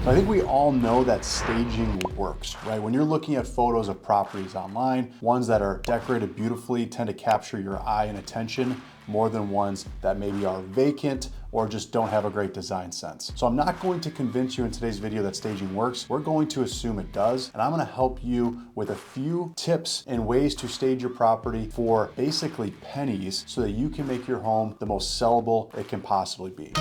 So I think we all know that staging works, right? When you're looking at photos of properties online, ones that are decorated beautifully tend to capture your eye and attention more than ones that maybe are vacant or just don't have a great design sense. So I'm not going to convince you in today's video that staging works. We're going to assume it does, and I'm gonna help you with a few tips and ways to stage your property for basically pennies so that you can make your home the most sellable it can possibly be.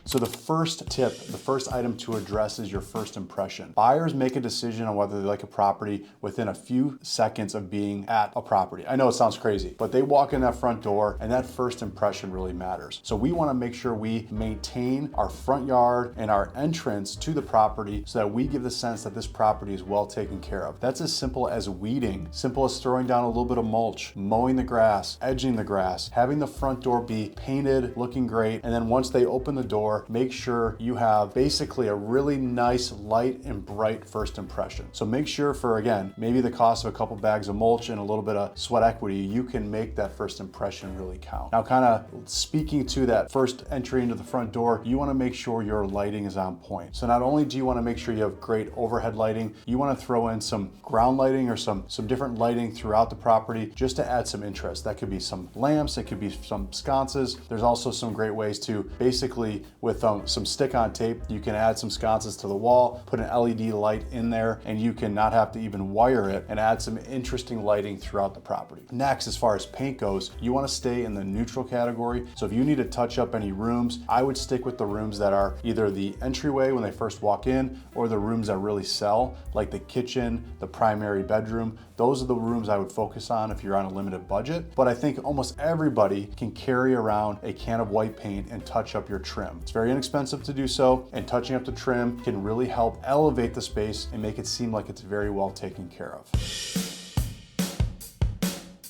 So the first tip, the first item to address is your first impression. Buyers make a decision on whether they like a property within a few seconds of being at a property. I know it sounds crazy, but they walk in that front door and that first impression really matters. So we wanna make sure we maintain our front yard and our entrance to the property so that we give the sense that this property is well taken care of. That's as simple as weeding, simple as throwing down a little bit of mulch, mowing the grass, edging the grass, having the front door be painted, looking great, and then once they open the door, make sure you have basically a really nice, light and bright first impression. So make sure for, again, maybe the cost of a couple bags of mulch and a little bit of sweat equity, you can make that first impression really count. Now, kind of speaking to that first entry into the front door, you want to make sure your lighting is on point. So not only do you want to make sure you have great overhead lighting, you want to throw in some ground lighting or some different lighting throughout the property just to add some interest. That could be some lamps, it could be some sconces. There's also some great ways to basically, with some stick-on tape, you can add some sconces to the wall, put an LED light in there, and you can not have to even wire it and add some interesting lighting throughout the property. Next, as far as paint goes, you want to stay in the neutral category. So if you need to touch up any rooms, I would stick with the rooms that are either the entryway when they first walk in or the rooms that really sell, like the kitchen, the primary bedroom. Those are the rooms I would focus on if you're on a limited budget. But I think almost everybody can carry around a can of white paint and touch up your trim. It's very inexpensive to do so, and touching up the trim can really help elevate the space and make it seem like it's very well taken care of.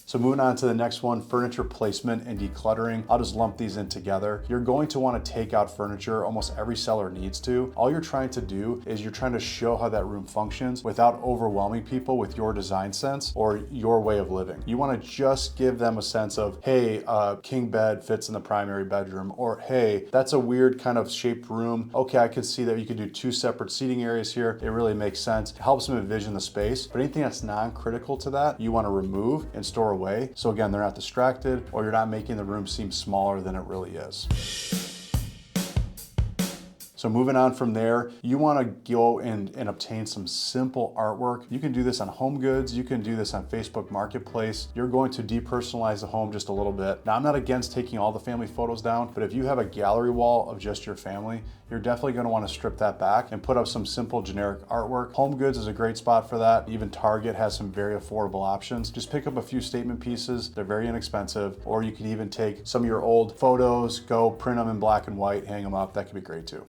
So moving on to the next one, furniture placement and decluttering. I'll just lump these in together. You're going to want to take out furniture. Almost every seller needs to. All you're trying to do is you're trying to show how that room functions without overwhelming people with your design sense or your way of living. You want to just give them a sense of, hey, king bed fits in the primary bedroom, or hey, that's a weird kind of shaped room. Okay, I can see that you could do two separate seating areas here. It really makes sense. It helps them envision the space, but anything that's non-critical to that, you want to remove and store away. So again, they're not distracted or you're not making the room seem smaller than it really is. So moving on from there, you want to go and obtain some simple artwork. You can do this on Home Goods. You can do this on Facebook Marketplace. You're going to depersonalize the home just a little bit. Now, I'm not against taking all the family photos down, but if you have a gallery wall of just your family, you're definitely going to want to strip that back and put up some simple generic artwork. Home Goods is a great spot for that. Even Target has some very affordable options. Just pick up a few statement pieces. They're very inexpensive, or you can even take some of your old photos, go print them in black and white, hang them up. That could be great too.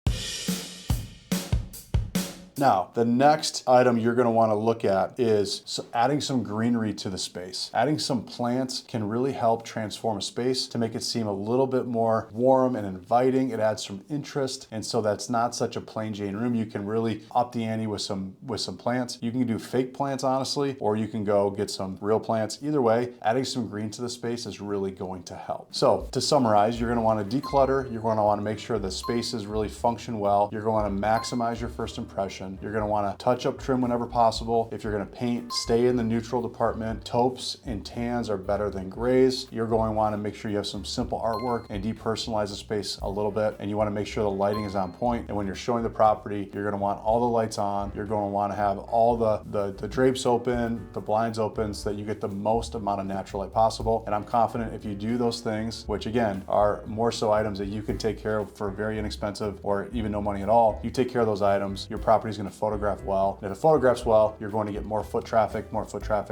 Now, the next item you're going to want to look at is adding some greenery to the space. Adding some plants can really help transform a space to make it seem a little bit more warm and inviting. It adds some interest, and so that's not such a plain Jane room. You can really up the ante with some plants. You can do fake plants, honestly, or you can go get some real plants. Either way, adding some green to the space is really going to help. So to summarize, you're going to want to declutter. You're going to want to make sure the spaces really function well. You're going to maximize your first impression. You're going to want to touch up trim whenever possible. If you're going to paint, stay in the neutral department. Taupes and tans are better than grays. You're going to want to make sure you have some simple artwork and depersonalize the space a little bit. And you want to make sure the lighting is on point. And when you're showing the property, you're going to want all the lights on. You're going to want to have all the drapes open, the blinds open, so that you get the most amount of natural light possible. And I'm confident if you do those things, which again are more so items that you can take care of for very inexpensive or even no money at all, you take care of those items, your property is going to photograph well. And if it photographs well, you're going to get more foot traffic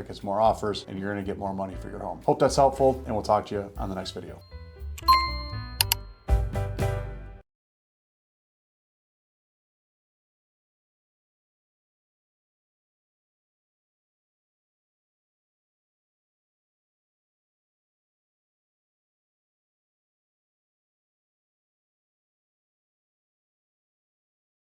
is more offers, and you're going to get more money for your home. Hope that's helpful, and we'll talk to you on the next video.